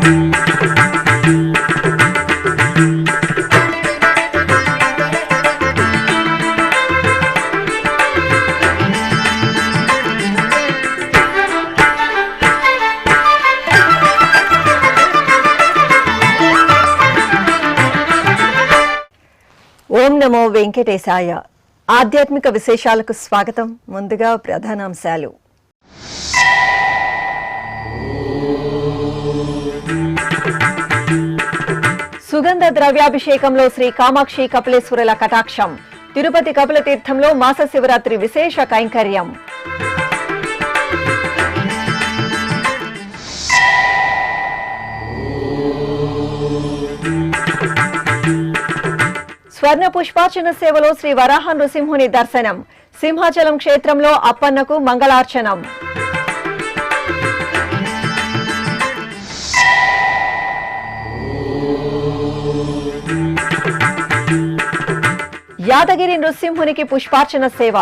ఓం నమో వెంకటేశాయ. ఆధ్యాత్మిక విశేషాలకు స్వాగతం. ముందుగా ప్రధానాంశాలు. సుగంధ ద్రవ్యాభిషేకంలో శ్రీ కామాక్షి కపిలేశ్వరుల కటాక్షం. తిరుపతి కపిల తీర్థంలో మాస శివరాత్రి విశేష కైంకర్యం. స్వర్ణ పుష్పార్చన సేవలో శ్రీ వరాహ నృసింహుని దర్శనం. సింహాచలం క్షేత్రంలో అప్పన్నకు మంగళార్చనం. యాదగిరి నృసింహునికి పుష్పార్చన సేవ.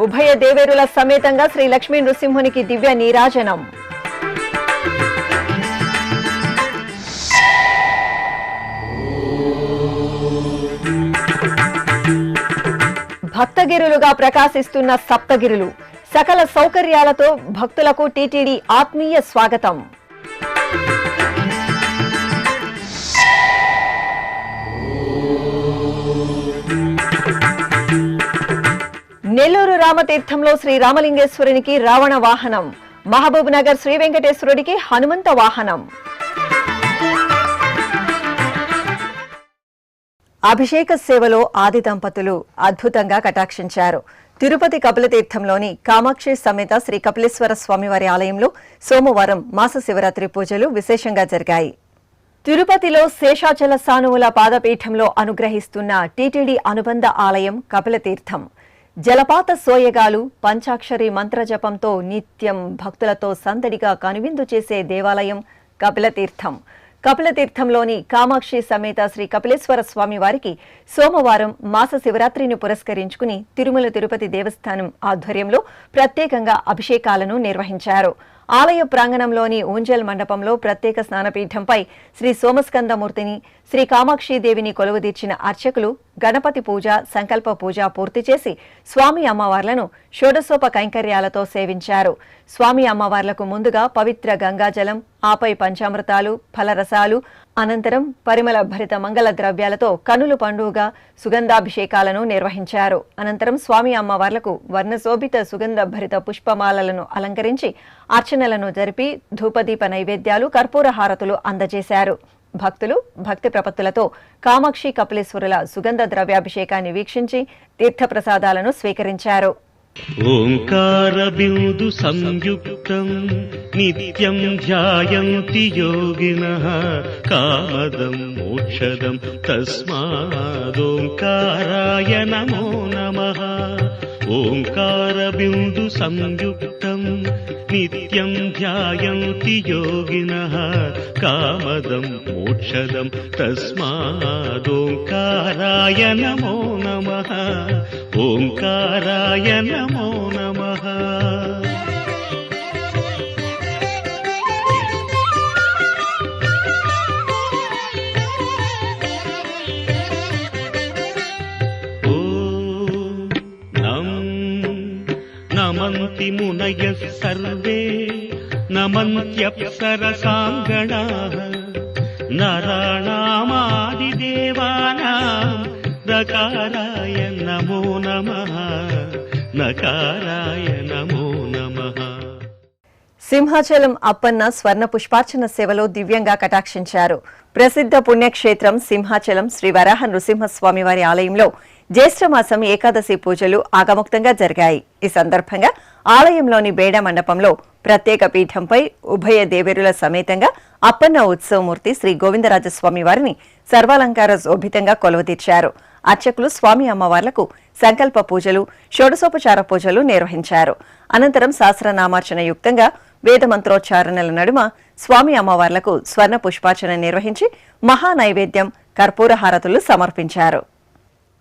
ఉభయ దేవేరుల సమేతంగా శ్రీ లక్ష్మీ నృసింహునికి దివ్య నీరాజనం. భక్తగిరులుగా ప్రకాశిస్తున్న సప్తగిరులు. సకల సౌకర్యాలతో భక్తులకు టీటీడీ ఆత్మీయ స్వాగతం. నెల్లూరు రామతీర్థంలో శ్రీ రామలింగేశ్వరునికి రావణ వాహనం. మహబూబ్ నగర్ శ్రీ వెంకటేశ్వరుడికి హనుమంత వాహనం. అభిషేక సేవలో ఆది దంపతులు అద్భుతంగా కటాక్షించారు. తిరుపతి కపిలతీర్థంలోని కామాక్షి సమేత శ్రీ కపిలేశ్వర స్వామివారి ఆలయంలో సోమవారం మాస శివరాత్రి పూజలు విశేషంగా జరిగాయి. తిరుపతిలో శేషాచల సానువుల పాదపీఠంలో అనుగ్రహిస్తున్న టీటీడీ అనుబంధ ఆలయం కపిలతీర్థం. జలపాత సోయగాలు, పంచాక్షరి మంత్రజపంతో నిత్యం భక్తులతో సందడిగా కనువిందు చేసే దేవాలయం కపిలతీర్థం. కపిలతీర్థంలోని కామాక్షి సమేత శ్రీ కపిలేశ్వర స్వామి వారికి సోమవారం మాస శివరాత్రిని పురస్కరించుకుని తిరుమల తిరుపతి దేవస్థానం ఆధ్వర్యంలో ప్రత్యేకంగా అభిషేకాలను నిర్వహించారు. ఆలయ ప్రాంగణంలోని ఊంజల్ మండపంలో ప్రత్యేక స్నానపీఠంపై శ్రీ సోమస్కందమూర్తిని, శ్రీ కామాక్షిదేవిని కొలువుదీర్చిన అర్చకులు గణపతి పూజ, సంకల్ప పూజ పూర్తి చేసి స్వామి అమ్మవార్లను షోడశోప కైంకర్యాలతో సేవించారు. స్వామి అమ్మవార్లకు ముందుగా పవిత్ర గంగాజలం, ఆపై పంచామృతాలు, ఫలరసాలు, అనంతరం పరిమళ భరిత మంగళ ద్రవ్యాలతో కనులు పండుగగా సుగంధాభిషేకాలను నిర్వహించారు. అనంతరం స్వామి అమ్మవార్లకు వర్ణశోభిత సుగంధ భరిత పుష్పమాలలను అలంకరించి అర్చనలను జరిపి ధూపదీప నైవేద్యాలు, కర్పూర హారతులు అందజేశారు. భక్తులు భక్తి ప్రపత్తులతో కామాక్షి కపిలేశ్వరుల సుగంధ ద్రవ్యాభిషేకాన్ని వీక్షించి తీర్థప్రసాదాలను స్వీకరించారు. ఓంకార బిందు సంయుక్తం నిత్యం ధ్యాయంతి యోగినః కామదం మోక్షదం తస్మాదోంకారాయ నమో నమః. ఓంకార బిందు సంయుక్తం నిత్యం ధ్యాయంతి యోగినః కామదం మోక్షదం తస్మాదోంకారాయ నమో నమః. ఓంకారాయ నమో నమః. నమంతి మునయః సర్వే నమంత్యప్సరసాంగణాః నరాణామాదిదేవానాం నకారాయ నమో నమః. నకారాయ నమో నమః. సింహాచలం అప్పన్న స్వర్ణ పుష్పార్చన సేవలో దివ్యంగా కటాక్షించారు. ప్రసిద్ధ పుణ్యక్షేత్రం సింహాచలం శ్రీ వరాహ నృసింహస్వామి వారి ఆలయంలో జ్యేష్ఠమాసం ఏకాదశి పూజలు ఆగముక్తంగా జరిగాయి. ఈ సందర్భంగా ఆలయంలోని బేడ మండపంలో ప్రత్యేక పీఠంపై ఉభయ దేవేరుల సమేతంగా అప్పన్న ఉత్సవమూర్తి శ్రీ గోవిందరాజస్వామి వారిని సర్వాలంకార శోభితంగా కొలువుదీర్చారు. అర్చకులు స్వామి అమ్మవార్లకు సంకల్ప పూజలు, షోడశోపచార పూజలు నిర్వహించారు. అనంతరం సహస్రనామార్చన యుక్తంగా వేద మంత్రోచ్చారణల నడుమ స్వామి అమ్మవార్లకు స్వర్ణ పుష్పార్చన నిర్వహించి మహా నైవేద్యం, కర్పూర హారతులు సమర్పించారు.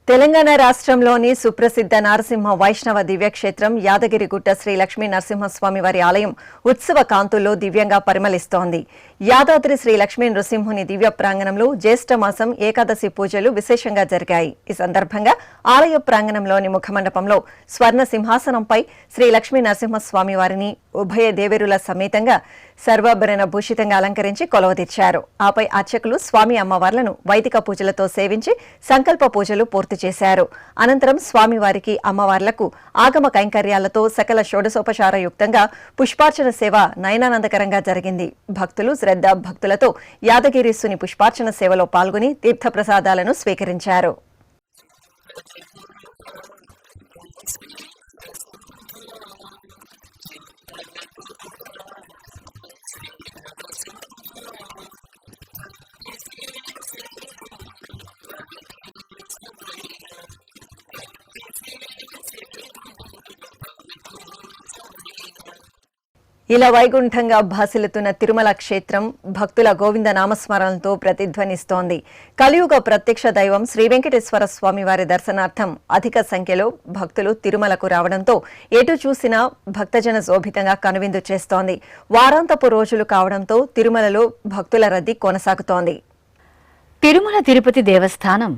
తెలంగాణ రాష్ట్రంలోని సుప్రసిద్ధ నారసింహ వైష్ణవ దివ్యక్షేత్రం యాదగిరిగుట్ట శ్రీ లక్ష్మీ నరసింహస్వామి వారి ఆలయం ఉత్సవ కాంతుల్లో దివ్యంగా పరిమళిస్తోంది. యాదాద్రి శ్రీ లక్ష్మీ నృసింహుని దివ్య ప్రాంగణంలో జ్యేష్ఠ మాసం ఏకాదశి పూజలు విశేషంగా జరిగాయి. ఈ సందర్భంగా ఆలయ ప్రాంగణంలోని ముఖమండపంలో స్వర్ణ సింహాసనంపై శ్రీ లక్ష్మీ నరసింహస్వామి వారిని ఉభయ దేవేరుల సమేతంగా సర్వాభరణ భూషితంగా అలంకరించి కొలవదీర్చారు. ఆపై అర్చకులు స్వామి అమ్మవార్లను వైదిక పూజలతో సేవించి సంకల్ప పూజలు పూర్తి చేశారు. అనంతరం స్వామివారికి అమ్మవార్లకు ఆగమ కైంకర్యాలతో సకల షోడశోపచారయుక్తంగా పుష్పార్చన సేవ నయనానందకరంగా జరిగింది. భక్తులు శ్రద్ధ భక్తులతో యాదగిరీసుని పుష్పార్చన సేవలో పాల్గొని తీర్థప్రసాదాలను స్వీకరించారు. ఇలా వైకుంఠంగా భాసిల్లుతున్న తిరుమల క్షేత్రం భక్తుల గోవింద నామస్మరణలతో ప్రతిధ్వనిస్తోంది. కలియుగ ప్రత్యక్ష దైవం శ్రీ వెంకటేశ్వర స్వామి వారి దర్శనార్థం అధిక సంఖ్యలో భక్తులు తిరుమలకు రావడంతో ఎటు చూసినా భక్తజన శోభితంగా కనువిందు చేస్తోంది. వారాంతపు రోజులు కావడంతో తిరుమలలో భక్తుల రద్దీ కొనసాగుతోంది. తిరుమల తిరుపతి దేవస్థానం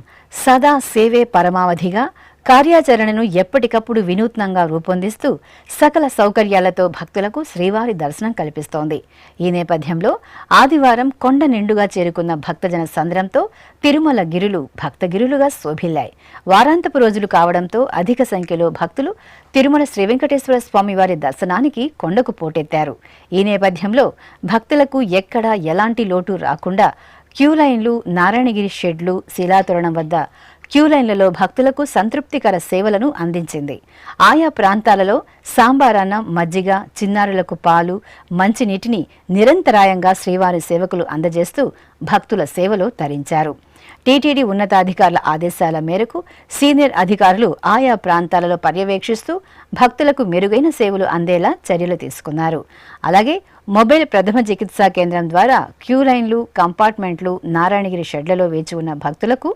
సదా సేవే పరమావధిగా కార్యాచరణను ఎప్పటికప్పుడు వినూత్నంగా రూపొందిస్తూ సకల సౌకర్యాలతో భక్తులకు శ్రీవారి దర్శనం కల్పిస్తోంది. ఈ నేపథ్యంలో ఆదివారం కొండ నిండుగా చేరుకున్న భక్తజన సంద్రంతో తిరుమల గిరులు భక్తగిరులుగా శోభిల్లాయి. వారాంతపు రోజులు కావడంతో అధిక సంఖ్యలో భక్తులు తిరుమల శ్రీ వెంకటేశ్వర స్వామివారి దర్శనానికి కొండకు పోటెత్తారు. ఈ నేపథ్యంలో భక్తులకు ఎక్కడా ఎలాంటి లోటు రాకుండా క్యూలైన్లు, నారాయణగిరి షెడ్లు, శిలాతోరణం వద్ద క్యూలైన్లలో భక్తులకు సంతృప్తికర సేవలను అందించింది. ఆయా ప్రాంతాలలో సాంబారన్నం, మజ్జిగ, చిన్నారులకు పాలు, మంచినీటిని నిరంతరాయంగా శ్రీవారి సేవకులు అందజేస్తూ భక్తుల సేవలో తరించారు. టీటీడీ ఉన్నతాధికారుల ఆదేశాల మేరకు సీనియర్ అధికారులు ఆయా ప్రాంతాలలో పర్యవేక్షిస్తూ భక్తులకు మెరుగైన సేవలు అందేలా చర్యలు తీసుకున్నారు. అలాగే మొబైల్ ప్రథమ చికిత్సా కేంద్రం ద్వారా క్యూలైన్లు, కంపార్ట్మెంట్లు, నారాయణగిరి షెడ్లలో వేచి ఉన్న భక్తులకు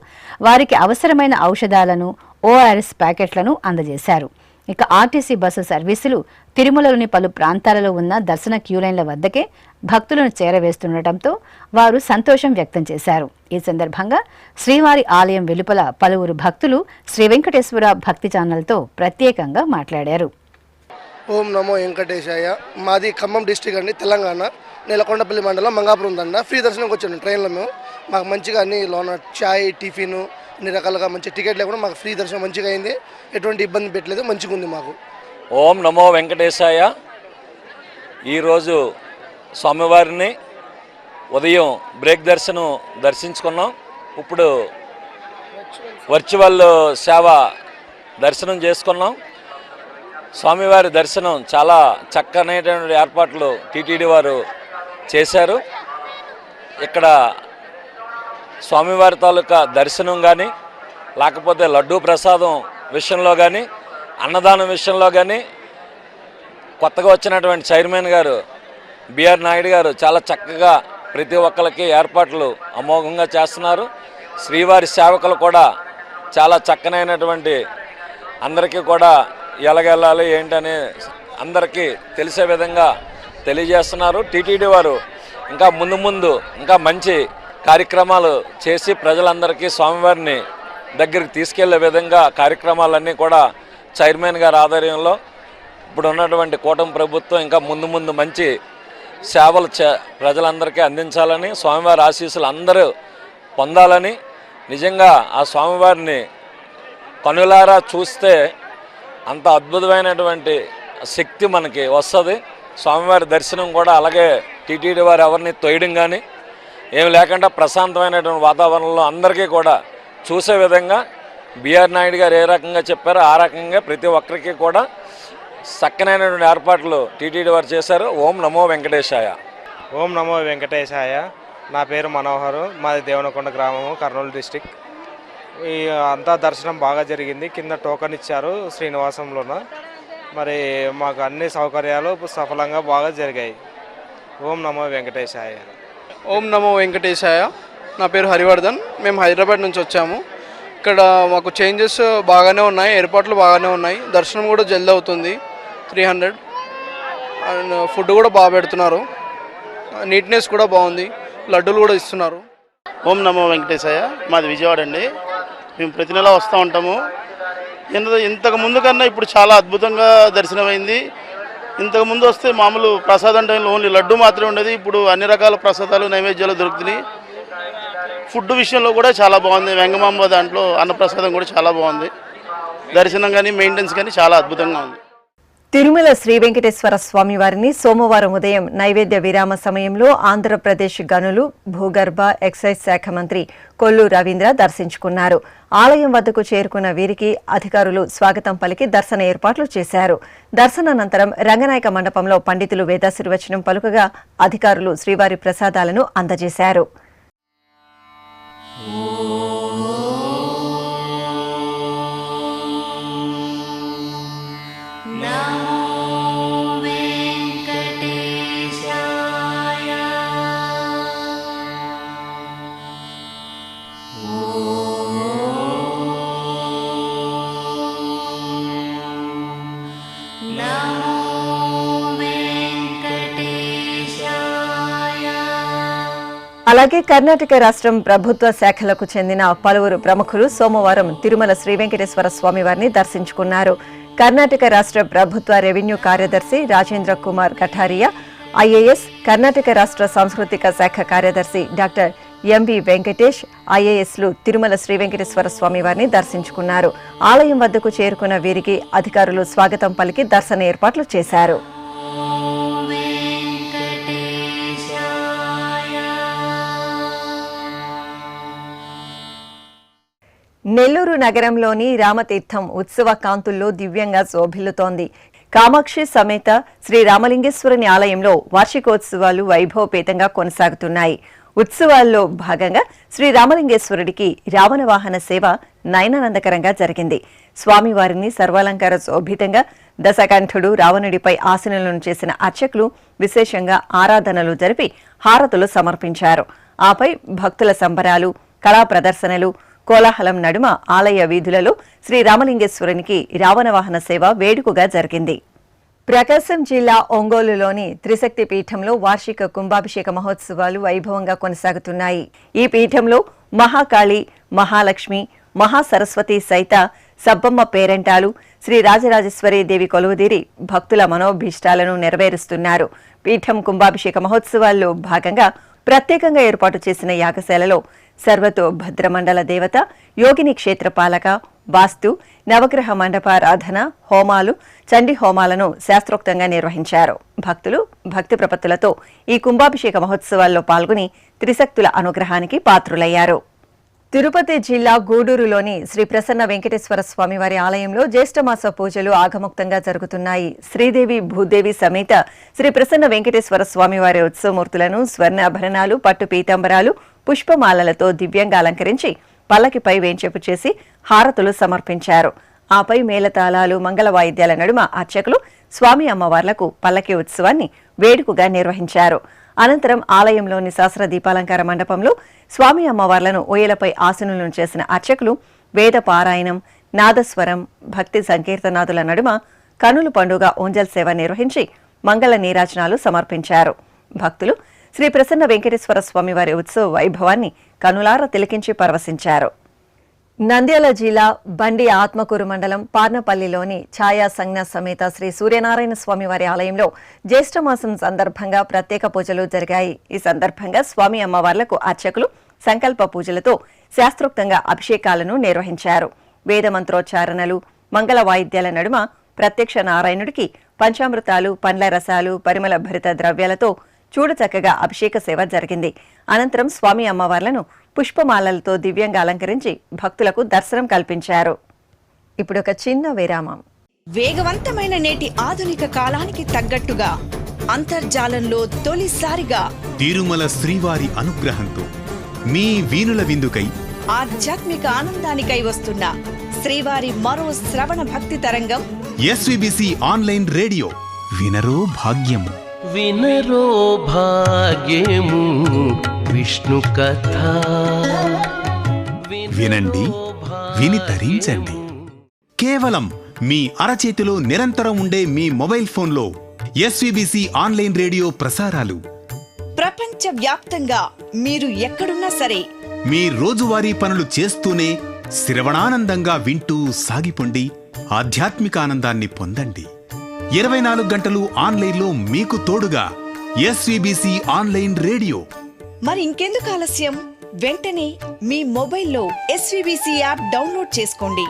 వారికి అవసరమైన ఔషధాలను, ఓఆర్ఎస్ ప్యాకెట్లను అందజేశారు. ఇక ఆర్టీసీ బస్సు సర్వీసులు తిరుమలలోని పలు ప్రాంతాలలో ఉన్న దర్శన క్యూలైన్ల వద్దకే భక్తులను చేరవేస్తుండటంతో వారు సంతోషం వ్యక్తం చేశారు. ఈ సందర్భంగా శ్రీవారి ఆలయం వెలుపల పలువురు భక్తులు శ్రీ వెంకటేశ్వర భక్తి ఛానల్తో ప్రత్యేకంగా మాట్లాడారు. ఓం నమో వెంకటేశాయ. మాది ఖమ్మం డిస్టిక్ అండి, తెలంగాణ. నేలకొండపల్లి మండలం మంగాపురం ఉందండి. ఫ్రీ దర్శనంకి వచ్చాను ట్రైన్లో. మాకు మంచిగా అన్ని లోన చాయ్, టిఫిన్, అన్ని రకాలుగా మంచి టికెట్ లేకుండా మాకు ఫ్రీ దర్శనం మంచిగా అయింది. ఎటువంటి ఇబ్బంది పెట్టలేదు, మంచిగా ఉంది మాకు. ఓం నమో వెంకటేశాయ. ఈరోజు స్వామివారిని ఉదయం బ్రేక్ దర్శనం దర్శించుకున్నాం. ఇప్పుడు వర్చువల్ సేవ దర్శనం చేసుకున్నాం. స్వామివారి దర్శనం చాలా చక్కనైనటువంటి ఏర్పాట్లు టీటీడీ వారు చేశారు. ఇక్కడ స్వామివారి తాలూకా దర్శనం కానీ, లేకపోతే లడ్డూ ప్రసాదం విషయంలో కానీ, అన్నదానం విషయంలో కానీ కొత్తగా వచ్చినటువంటి చైర్మన్ గారు బిఆర్ నాయుడు గారు చాలా చక్కగా ప్రతి ఒక్కరికి ఏర్పాట్లు అమోఘంగా చేస్తున్నారు. శ్రీవారి సేవకులు కూడా చాలా చక్కనైనటువంటి అందరికీ కూడా ఎలాగెళ్ళాలి ఏంటని అందరికీ తెలిసే విధంగా తెలియజేస్తున్నారు. టీటీడీ వారు ఇంకా ముందు ఇంకా మంచి కార్యక్రమాలు చేసి ప్రజలందరికీ స్వామివారిని దగ్గరికి తీసుకెళ్లే విధంగా కార్యక్రమాలన్నీ కూడా చైర్మన్ గారి ఆధ్వర్యంలో ఇప్పుడు ఉన్నటువంటి కూటమి ప్రభుత్వం ఇంకా ముందు మంచి సేవలు ప్రజలందరికీ అందించాలని, స్వామివారి ఆశీస్సులు అందరూ పొందాలని, నిజంగా ఆ స్వామివారిని కనులారా చూస్తే అంత అద్భుతమైనటువంటి శక్తి మనకి వస్తుంది. స్వామివారి దర్శనం కూడా అలాగే టీటీడీ వారు ఎవరిని తొయ్యడం కానీ ఏమి లేకుండా ప్రశాంతమైనటువంటి వాతావరణంలో అందరికీ కూడా చూసే విధంగా బిఆర్ నాయుడు గారు ఏ రకంగా చెప్పారో ఆ రకంగా ప్రతి ఒక్కరికి కూడా చక్కనైనటువంటి ఏర్పాట్లు టీటీడీ వారు చేశారు. ఓం నమో వెంకటేశాయ. ఓం నమో వెంకటేశాయ. నా పేరు మనోహరు, మాది దేవనకొండ గ్రామము, కర్నూలు డిస్టిక్. ఈ అంతా దర్శనం బాగా జరిగింది. కింద టోకన్ ఇచ్చారు శ్రీనివాసంలోన. మరి మాకు అన్ని సౌకర్యాలు సఫలంగా బాగా జరిగాయి. ఓం నమో వెంకటేశాయ. ఓం నమో వెంకటేశాయ. నా పేరు హరివర్ధన్. మేము హైదరాబాద్ నుంచి వచ్చాము. ఇక్కడ మాకు చేంజెస్ బాగానే ఉన్నాయి, ఏర్పాట్లు బాగానే ఉన్నాయి. దర్శనం కూడా జల్దీ అవుతుంది. 300 అండ్ ఫుడ్ కూడా బాగా పెడుతున్నారు. నీట్నెస్ కూడా బాగుంది, లడ్డూలు కూడా ఇస్తున్నారు. ఓం నమో వెంకటేశాయ. మాది విజయవాడ అండి. మేము ప్రతి నెల వస్తూ ఉంటాము. ఇంతకు ముందు కన్నా ఇప్పుడు చాలా అద్భుతంగా దర్శనమైంది. ఇంతకు ముందు వస్తే మామూలు ప్రసాదం టైంలో ఓన్లీ లడ్డు మాత్రమే ఉండేది. ఇప్పుడు అన్ని రకాల ప్రసాదాలు నైవేద్యాలు దొరుకుతున్నాయి. ఫుడ్ విషయంలో కూడా చాలా బాగుంది. వెంగమాంబ దాంట్లో అన్నప్రసాదం కూడా చాలా బాగుంది. దర్శనం కానీ మెయింటెనెన్స్ కానీ చాలా అద్భుతంగా ఉంది. తిరుమల శ్రీ వెంకటేశ్వర స్వామి వారిని సోమవారం ఉదయం నైవేద్య విరామ సమయంలో ఆంధ్రప్రదేశ్ గనులు భూగర్భ ఎక్సైజ్ శాఖ మంత్రి కొల్లు రవీంద్ర దర్శించుకున్నారు. ఆలయం వద్దకు చేరుకున్న వీరికి అధికారులు స్వాగతం పలికి దర్శన ఏర్పాట్లు చేశారు. దర్శనానంతరం రంగనాయక మండపంలో పండితులు వేదాశీర్వచనం పలుకగా అధికారులు శ్రీవారి ప్రసాదాలను అందజేశారు. అలాగే కర్ణాటక రాష్ట్రం ప్రభుత్వ శాఖలకు చెందిన పలువురు ప్రముఖులు సోమవారం తిరుమల శ్రీ వెంకటేశ్వర స్వామి వారిని దర్శించుకున్నారు. కర్ణాటక రాష్ట్ర ప్రభుత్వ రెవెన్యూ కార్యదర్శి రాజేంద్ర కుమార్ కఠారియా, ఐఏఎస్, కర్ణాటక రాష్ట్ర సాంస్కృతిక శాఖ కార్యదర్శి డాక్టర్ ఎంవి వెంకటేష్, ఐఏఎస్లు తిరుమల శ్రీ వెంకటేశ్వర స్వామి వారిని దర్శించుకున్నారు. ఆలయం వద్దకు చేరుకున్న వీరికి అధికారులు స్వాగతం పలికి దర్శన ఏర్పాట్లు చేశారు. నెల్లూరు నగరంలోని రామతీర్థం ఉత్సవ కాంతుల్లో దివ్యంగా శోభిల్లుతోంది. కామాక్షి సమేత శ్రీ రామలింగేశ్వరుని ఆలయంలో వార్షికోత్సవాలు వైభవపేతంగా కొనసాగుతున్నాయి. ఉత్సవాల్లో భాగంగా శ్రీ రామలింగేశ్వరుడికి రావణ వాహన సేవ నయనానందకరంగా జరిగింది. స్వామివారిని సర్వాలంకార శోభితంగా దశకంఠుడు రావణుడిపై ఆసీనులను చేసిన అర్చకులు విశేషంగా ఆరాధనలు జరిపి హారతులు సమర్పించారు. ఆపై భక్తుల సంబరాలు, కళా ప్రదర్శనలు, కోలాహలం నడుమ ఆలయ వీధులలో శ్రీ రామలింగేశ్వరునికి రావణ వాహన సేవ వేడుకగా జరిగింది. ప్రకాశం జిల్లా ఒంగోలులోని త్రిశక్తి పీఠంలో వార్షిక కుంభాభిషేక మహోత్సవాలు వైభవంగా కొనసాగుతున్నాయి. ఈ పీఠంలో మహాకాళి, మహాలక్ష్మి, మహాసరస్వతి సైత సబ్బమ్మ పేరంటాలు శ్రీ రాజరాజేశ్వరి దేవి కొలువుదీరి భక్తుల మనోభీష్టాలను నెరవేరుస్తున్నారు. పీఠం కుంభాభిషేక మహోత్సవాల్లో భాగంగా ప్రత్యేకంగా ఏర్పాటు చేసిన యాగశాలలో సర్వతో భద్రమండల దేవత, యోగిని క్షేత్రపాలక, వాస్తు, నవగ్రహ మండపారాధన, హోమాలు, చండీ హోమాలను శాస్త్రోక్తంగా నిర్వహించారు. భక్తులు భక్తి ప్రపత్తులతో ఈ కుంభాభిషేక మహోత్సవాల్లో పాల్గొని త్రిశక్తుల అనుగ్రహానికి పాత్రులయ్యారు. తిరుపతి జిల్లా గూడూరులోని శ్రీ ప్రసన్న వెంకటేశ్వర స్వామివారి ఆలయంలో జ్యేష్ఠమాస పూజలు ఆగమోక్తంగా జరుగుతున్నాయి. శ్రీదేవి భూదేవి సమేత శ్రీ ప్రసన్న వెంకటేశ్వర స్వామివారి ఉత్సవమూర్తులను స్వర్ణాభరణాలు, పట్టు పీతాంబరాలు, పుష్పమాలలతో దివ్యంగా అలంకరించి పల్లకిపై వేంచేపు చేసి హారతులు సమర్పించారు. ఆపై మేళతాళాలు, మంగళ వాయిద్యాల నడుమ అర్చకులు స్వామి అమ్మవార్లకు పల్లకి ఉత్సవాన్ని వేడుకగా నిర్వహించారు. అనంతరం ఆలయంలోని సహస్ర దీపాలంకార మండపంలో స్వామి అమ్మవార్లను ఊయలపై ఆసీనులను చేసిన అర్చకులు వేద పారాయణం, నాదస్వరం, భక్తి సంకీర్తనాదుల నడుమ కనుల పండుగ ఓంజల్ సేవ నిర్వహించి మంగళ నీరాజనాలు సమర్పించారు. భక్తులు శ్రీ ప్రసన్న వెంకటేశ్వర స్వామివారి ఉత్సవ వైభవాన్ని కనులారా తిలకించి పరవశించారు. నంద్యాల జిల్లా బండి ఆత్మకూరు మండలం పార్నపల్లిలోని ఛాయా సంజ్ఞ సమేత శ్రీ సూర్యనారాయణ స్వామివారి ఆలయంలో జ్యేష్ఠమాసం సందర్భంగా ప్రత్యేక పూజలు జరిగాయి. ఈ సందర్భంగా స్వామి అమ్మవార్లకు అర్చకులు సంకల్ప పూజలతో శాస్త్రోక్తంగా అభిషేకాలను నిర్వహించారు. వేద మంత్రోచ్చారణలు, మంగళ వాయిద్యాల నడుమ ప్రత్యక్ష నారాయణుడికి పంచామృతాలు, పండ్ల రసాలు, పరిమళ భరిత ద్రవ్యాలతో చూడచక్కగా అభిషేక సేవ జరిగింది. అనంతరం స్వామి అమ్మవార్లను పుష్పమాలలతో దివ్యంగా అలంకరించి భక్తులకు దర్శనం కల్పించారు. ఇప్పుడు ఒక చిన్న విరామం. వేగవంతమైన నేటి ఆధునిక కాలానికి తగ్గట్టుగా అంతర్జాలంలో తొలిసారిగా తిరుమల శ్రీవారి అనుగ్రహంతో మీ వీణుల విందుకై ఆధ్యాత్మిక ఆనందానికై వస్తున్న శ్రీవారి మరో శ్రవణ భక్తి తరంగం ఎస్విబిసి ఆన్లైన్ రేడియో. వినరో భాగ్యము, వినరో భాగ్యము విష్ణు కథ. వినండి, విని తరించండి. కేవలం మీ అరచేతిలో నిరంతరం ఉండే మీ మొబైల్ ఫోన్లో ఎస్విబిసి ఆన్లైన్ రేడియో ప్రసారాలు ప్రపంచ వ్యాప్తంగా మీరు ఎక్కడున్నా సరే మీ రోజువారీ పనులు చేస్తూనే శ్రవణానందంగా వింటూ సాగిపోండి, ఆధ్యాత్మిక ఆనందాన్ని పొందండి. 24 గంటలు ఆన్లైన్లో మీకు తోడుగా ఎస్వీబీసీ ఆన్లైన్ రేడియో. మరి ఇంకెందుకు ఆలస్యం, వెంటనే మీ మొబైల్లో ఎస్వీబీసీ యాప్ డౌన్లోడ్ చేసుకోండి.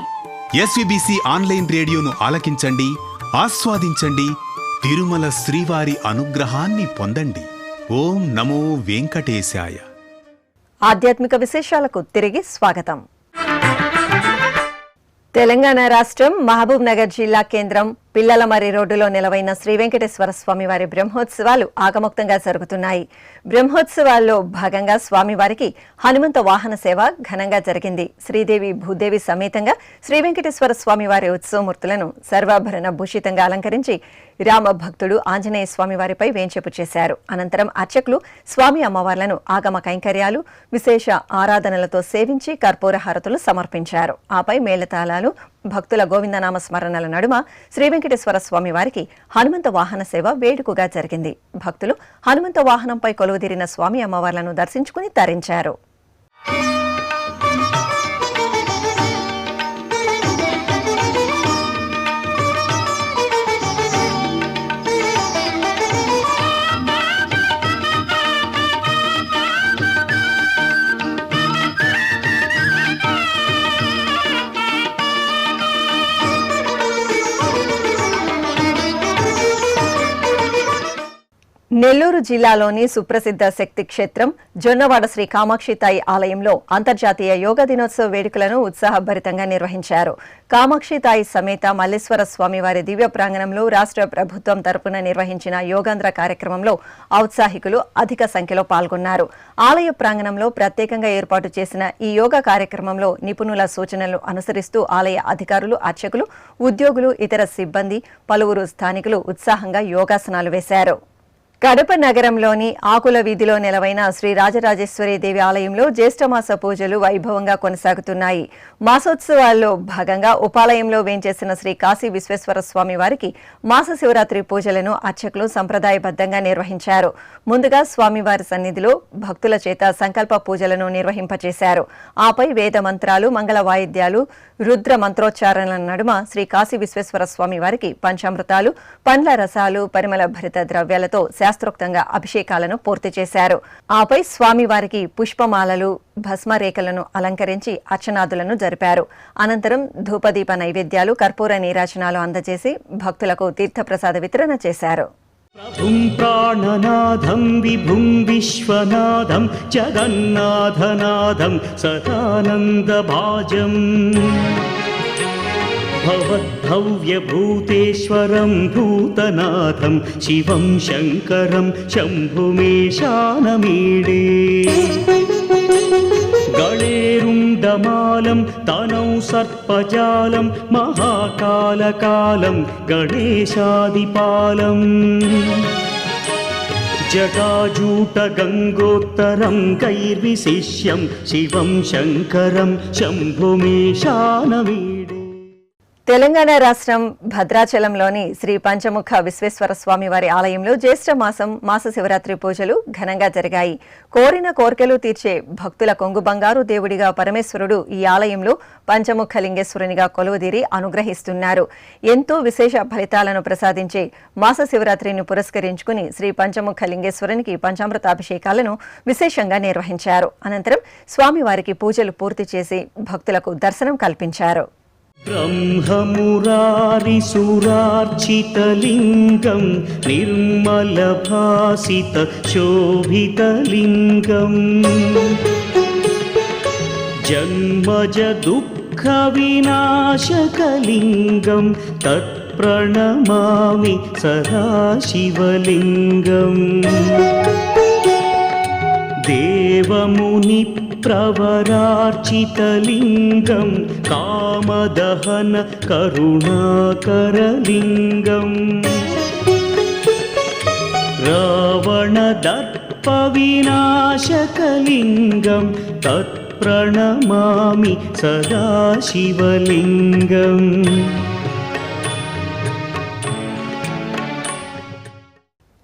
ఎస్వీబీసీ ఆన్లైన్ రేడియోను ఆలకించండి, ఆస్వాదించండి, తిరుమల శ్రీవారి అనుగ్రహాన్ని పొందండి. ఓం నమో వెంకటేశాయ. ఆధ్యాత్మిక విశేషాలకు తిరిగి స్వాగతం. తెలంగాణ రాష్ట్రం మహబూబ్ నగర్ జిల్లా కేంద్రం పిల్లలమర్రి రోడ్డులో నిలవైన శ్రీ వెంకటేశ్వర స్వామివారి బ్రహ్మోత్సవాలు ఆగమోక్తంగా జరుగుతున్నాయి. బ్రహ్మోత్సవాల్లో భాగంగా స్వామివారికి హనుమంత వాహన సేవ ఘనంగా జరిగింది. శ్రీదేవి భూదేవి సమేతంగా శ్రీ వెంకటేశ్వర స్వామివారి ఉత్సవమూర్తులను సర్వాభరణ భూషితంగా అలంకరించి రామ భక్తుడు ఆంజనేయ స్వామివారిపై వేంచేపు చేశారు. అనంతరం అర్చకులు స్వామి అమ్మవార్లను ఆగమ కైంకర్యాలు, విశేష ఆరాధనలతో సేవించి కర్పూర హారతులు సమర్పించారు. ఆపై మేళతాళాలు, భక్తుల గోవిందనామ స్మరణల నడుమ శ్రీ వెంకటేశ్వర స్వామి వారికి హనుమంత వాహన సేవ వేడుకగా జరిగింది. భక్తులు హనుమంత వాహనంపై కొలువుదీరిన స్వామి అమ్మవార్లను దర్శించుకుని తరించారు. నెల్లూరు జిల్లాలోని సుప్రసిద్ధ శక్తి క్షేత్రం జొన్నవాడ శ్రీ కామాక్షితాయి ఆలయంలో అంతర్జాతీయ యోగా దినోత్సవ వేడుకలను ఉత్సాహభరితంగా నిర్వహించారు. కామాక్షితాయి సమేత మల్లేశ్వర స్వామివారి దివ్య ప్రాంగణంలో రాష్ట్ర ప్రభుత్వం తరపున నిర్వహించిన యోగాంధ్ర కార్యక్రమంలో ఔత్సాహికులు అధిక సంఖ్యలో పాల్గొన్నారు. ఆలయ ప్రాంగణంలో ప్రత్యేకంగా ఏర్పాటు చేసిన ఈ యోగా కార్యక్రమంలో నిపుణుల సూచనలు అనుసరిస్తూ ఆలయ అధికారులు, అర్చకులు, ఉద్యోగులు, ఇతర సిబ్బంది, పలువురు స్థానికులు ఉత్సాహంగా యోగాసనాలు వేశారు. కడప నగరంలోని ఆకుల వీధిలో నెలవైన శ్రీ రాజరాజేశ్వరి దేవి ఆలయంలో జ్యేష్ఠమాస పూజలు వైభవంగా కొనసాగుతున్నాయి. మాసోత్సవాల్లో భాగంగా ఉపాలయంలో వేంచేసిన శ్రీ కాశీ విశ్వేశ్వర స్వామి వారికి మాస శివరాత్రి పూజలను అర్చకులు సంప్రదాయబద్ధంగా నిర్వహించారు. ముందుగా స్వామివారి సన్నిధిలో భక్తుల చేత సంకల్ప పూజలను నిర్వహింపచేశారు. ఆపై వేద మంత్రాలు, మంగళ వాయిద్యాలు, రుద్ర మంత్రోచ్చారణల నడుమ శ్రీ కాశీ విశ్వేశ్వర స్వామి వారికి పంచామృతాలు, పండ్ల రసాలు, పరిమళ భరిత ద్రవ్యాలతో శాస్త్రోక్తంగా అభిషేకాలను పూర్తి చేశారు. ఆపై స్వామివారికి పుష్పమాలలు, భస్మరేఖలను అలంకరించి అర్చనాదులను జరిపారు. అనంతరం ధూపదీప నైవేద్యాలు, కర్పూర నీరాజనాలు అందజేసి భక్తులకు తీర్థప్రసాద వితరణ చేశారు. ప్రభుం ప్రాణనాథం విభుం విశ్వనాథం జగన్నాథనాథం సదానందభాజం భవద్భవ్యభూతేశ్వరం భూతనాథం శివం శంకరం శంభుమేశానమీడే గళేరుండమాలం తనౌ సర్పజాలం మహాకాలకాలం గణేశాదిపాలం జటాజూట గంగోత్తరం కైర్విశిష్యం శివం శంకరం శంభుమేశానమీడే. తెలంగాణ రాష్ట్రం భద్రాచలంలోని శ్రీ పంచముఖ విశ్వేశ్వర స్వామి వారి ఆలయంలో జ్యేష్ఠ మాసం మాస శివరాత్రి పూజలు ఘనంగా జరిగాయి. కోరిన కోర్కెలు తీర్చే భక్తుల కొంగు బంగారు దేవుడిగా పరమేశ్వరుడు ఈ ఆలయంలో పంచముఖ లింగేశ్వరునిగా కొలువుదీరి అనుగ్రహిస్తున్నారు. ఎంతో విశేష ఫలితాలను ప్రసాదించే మాస శివరాత్రిని పురస్కరించుకుని శ్రీ పంచముఖ లింగేశ్వరునికి పంచామృతాభిషేకాలను విశేషంగా నిర్వహించారు. అనంతరం స్వామివారికి పూజలు పూర్తి చేసి భక్తులకు దర్శనం కల్పించారు. బ్రహ్మమురారిసురార్చితలింగం నిర్మలభాసిత శోభితలింగం జన్మజ దుఃఖ వినాశకలింగం తత్ప్రణమామి సదాశివలింగం దేవముని ప్రవరార్చితలింగం కామదహన కరుణాకరలింగం రావణదర్ప వినాశకలింగం తత్ప్రణమామి సదాశివలింగం.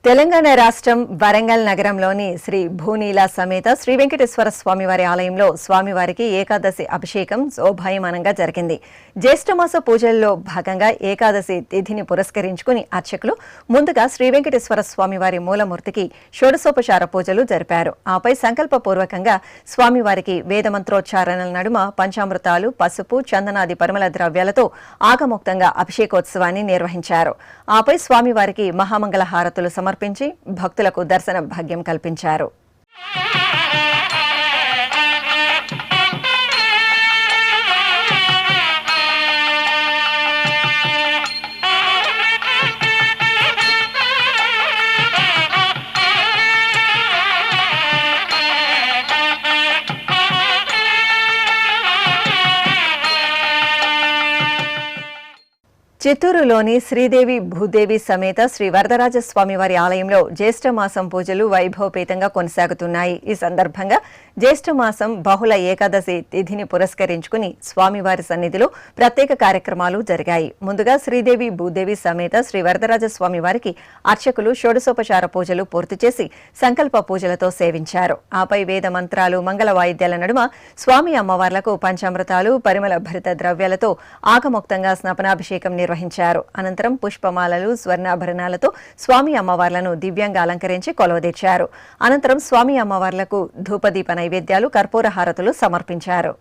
తెలంగాణ రాష్ట్రం వరంగల్ నగరంలోని శ్రీ భూనీల సమేత శ్రీ వెంకటేశ్వర స్వామివారి ఆలయంలో స్వామివారికి ఏకాదశి అభిషేకం శోభాయమానంగా జరిగింది. జ్యేష్ఠమాస పూజల్లో భాగంగా ఏకాదశి తిథిని పురస్కరించుకుని అర్చకులు ముందుగా శ్రీ వెంకటేశ్వర స్వామివారి మూలమూర్తికి షోడశోపచార పూజలు జరిపారు. ఆపై సంకల్పపూర్వకంగా స్వామివారికి వేదమంత్రోచ్చారణల నడుమ పంచామృతాలు, పసుపు, చందనాది పరిమళ ద్రవ్యాలతో ఆగమోక్తంగా అభిషేకోత్సవాన్ని నిర్వహించారు. ఆపై స్వామివారికి మహామంగళ హారతులు సమర్పించి భక్తులకు దర్శన భాగ్యం కల్పించారు. చిత్తూరులోని శ్రీదేవి భూదేవి సమేత శ్రీ వరదరాజస్వామివారి ఆలయంలో జ్యేష్ఠమాసం పూజలు వైభవపేతంగా కొనసాగుతున్నాయి. ఈ సందర్భంగా జ్యేష్ఠమాసం బహుళ ఏకాదశి తిథిని పురస్కరించుకుని స్వామివారి సన్నిధిలో ప్రత్యేక కార్యక్రమాలు జరిగాయి. ముందుగా శ్రీదేవి భూదేవి సమేత శ్రీ వరదరాజస్వామివారికి అర్చకులు షోడశోపచార పూజలు పూర్తి చేసి సంకల్ప పూజలతో సేవించారు. ఆపై వేద మంత్రాలు, మంగళ వాయిద్యాల నడుమ స్వామి అమ్మవార్లకు పంచామృతాలు, పరిమళ భరిత ద్రవ్యాలతో ఆగమోక్తంగా స్నాపనాభిషేకం నిర్వహించారు. అనంతరం పుష్పమాలలు, స్వర్ణాభరణాలతో స్వామి అమ్మవార్లను దివ్యంగా అలంకరించి కొలువుదీర్చారు. అనంతరం స్వామి అమ్మవార్లకు ధూపదీప నైవేద్యాలు, కర్పూర హారతులు సమర్పించారు.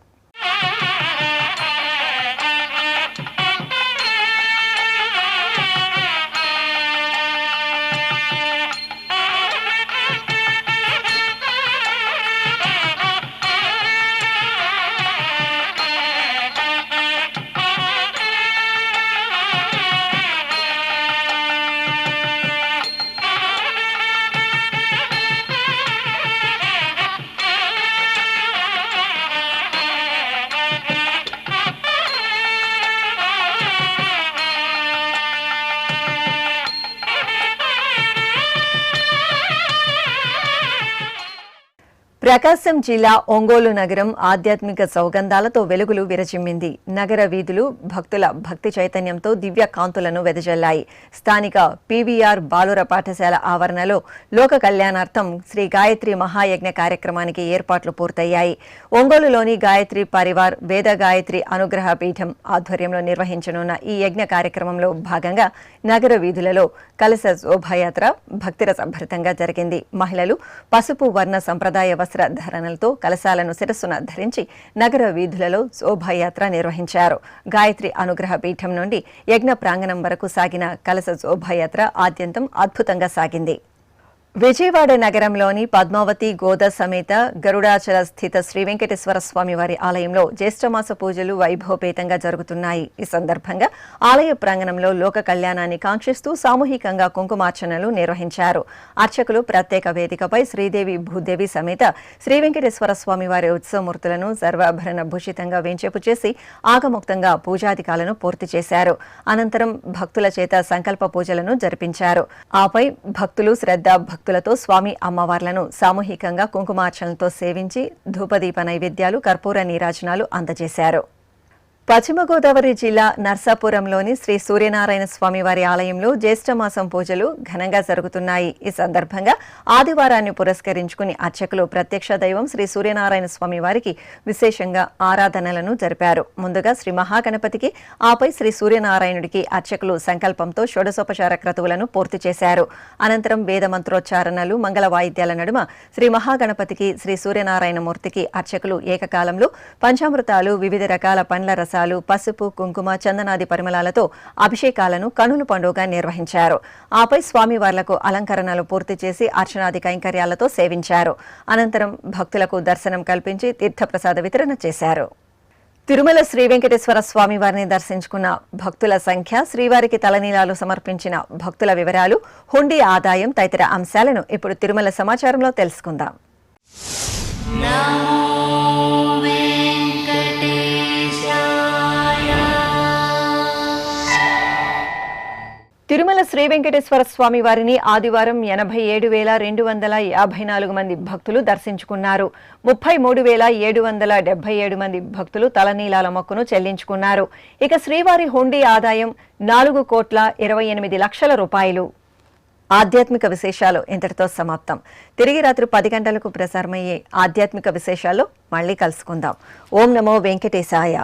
ప్రకాశం జిల్లా ఒంగోలు నగరం ఆధ్యాత్మిక సౌగంధాలతో వెలుగులు విరచిమ్మింది. నగర వీధులు భక్తుల భక్తి చైతన్యంతో దివ్య కాంతులను వెదజల్లాయి. స్థానిక పీవీఆర్ బాలుర పాఠశాల ఆవరణలో లోక కళ్యాణార్థం శ్రీ గాయత్రి మహాయజ్ఞ కార్యక్రమానికి ఏర్పాట్లు పూర్తయ్యాయి. ఒంగోలులోని గాయత్రి పరివార్ వేద గాయత్రి అనుగ్రహ పీఠం ఆధ్వర్యంలో నిర్వహించనున్న ఈ యజ్ఞ కార్యక్రమంలో భాగంగా నగర వీధులలో కలశ శోభాయాత్ర భక్తిరసభరితంగా జరిగింది. మహిళలు పసుపు వర్ణ సంప్రదాయ వస్త్రధారణలతో కలశాలను శిరస్సున ధరించి నగర వీధులలో శోభాయాత్ర నిర్వహించారు. గాయత్రి అనుగ్రహ పీఠం నుండి యజ్ఞ ప్రాంగణం వరకు సాగిన కలశ శోభాయాత్ర ఆద్యంతం అద్భుతంగా సాగింది. విజయవాడ నగరంలోని పద్మావతి గోద సమేత గరుడాచల స్థిత శ్రీ వెంకటేశ్వర స్వామివారి ఆలయంలో జ్యేష్ఠమాస పూజలు వైభవపేతంగా జరుగుతున్నాయి. ఈ సందర్భంగా ఆలయ ప్రాంగణంలో లోక కళ్యాణాన్ని కాంక్షిస్తూ సామూహికంగా కుంకుమార్చనలు నిర్వహించారు. అర్చకులు ప్రత్యేక వేదికపై శ్రీదేవి భూదేవి సమేత శ్రీ వెంకటేశ్వర స్వామివారి ఉత్సవమూర్తులను సర్వాభరణ భూషితంగా వేంచేపు చేసి ఆగముక్తంగా పూజాధికాలను పూర్తి చేశారు. అనంతరం భక్తుల చేత సంకల్ప పూజలను జరిపించారు. ఆపై భక్తులు శ్రద్ధ భక్తులతో స్వామి అమ్మవార్లను సామూహికంగా కుంకుమార్చనలతో సేవించి ధూపదీప నైవేద్యాలు, కర్పూర నీరాజనాలు అందజేశారు. పశ్చిమ గోదావరి జిల్లా నర్సాపురంలోని శ్రీ సూర్యనారాయణ స్వామివారి ఆలయంలో జ్యేష్ఠమాసం పూజలు ఘనంగా జరుగుతున్నాయి. ఈ సందర్భంగా ఆదివారాన్ని పురస్కరించుకుని అర్చకులు ప్రత్యక్ష దైవం శ్రీ సూర్యనారాయణ స్వామివారికి విశేషంగా ఆరాధనలను జరిపారు. ముందుగా శ్రీ మహాగణపతికి, ఆపై శ్రీ సూర్యనారాయణుడికి అర్చకులు సంకల్పంతో షోడశోపచార క్రతువులను పూర్తి చేశారు. అనంతరం వేద మంత్రోచ్చారణలు, మంగళ వాయిద్యాల నడుమ శ్రీ మహాగణపతికి, శ్రీ సూర్యనారాయణ మూర్తికి అర్చకులు ఏకకాలంలో పంచామృతాలు, వివిధ రకాల పండ్ల రసాలు, పసుపు, కుంకుమ, చందనాది పరిమళాలతో అభిషేకాలను కనుల పండుగగా నిర్వహించారు. ఆపై స్వామివార్లకు అలంకరణలు పూర్తి చేసి అర్చనాది కైంకర్యాలతో సేవించారు. అనంతరం భక్తులకు దర్శనం కల్పించి తీర్థప్రసాద వితరణ చేశారు. తిరుమల శ్రీ వెంకటేశ్వర స్వామివారిని దర్శించుకున్న భక్తుల సంఖ్య, శ్రీవారికి తలనీలాలు సమర్పించిన భక్తుల వివరాలు, హుండీ ఆదాయం తదితర అంశాలను ఇప్పుడు తిరుమల సమాచారంలో తెలుసుకుందాం. తిరుమల శ్రీ వెంకటేశ్వర స్వామి వారిని ఆదివారం 87,254 మంది భక్తులు దర్శించుకున్నారు. 33,777 మంది భక్తులు తలనీలాల మొక్కును చెల్లించుకున్నారు. ఇక శ్రీవారి హుండీ ఆదాయం 4,28,00,000 రూపాయలు. ఆధ్యాత్మిక విశేషాలు ఇంతటితో సమాప్తం. తిరిగి రాత్రి 10 గంటలకు ప్రసారమయ్యే ఆధ్యాత్మిక విశేషాల్లో మళ్ళీ కలుసుకుందాం. ఓం నమో వెంకటేశాయ.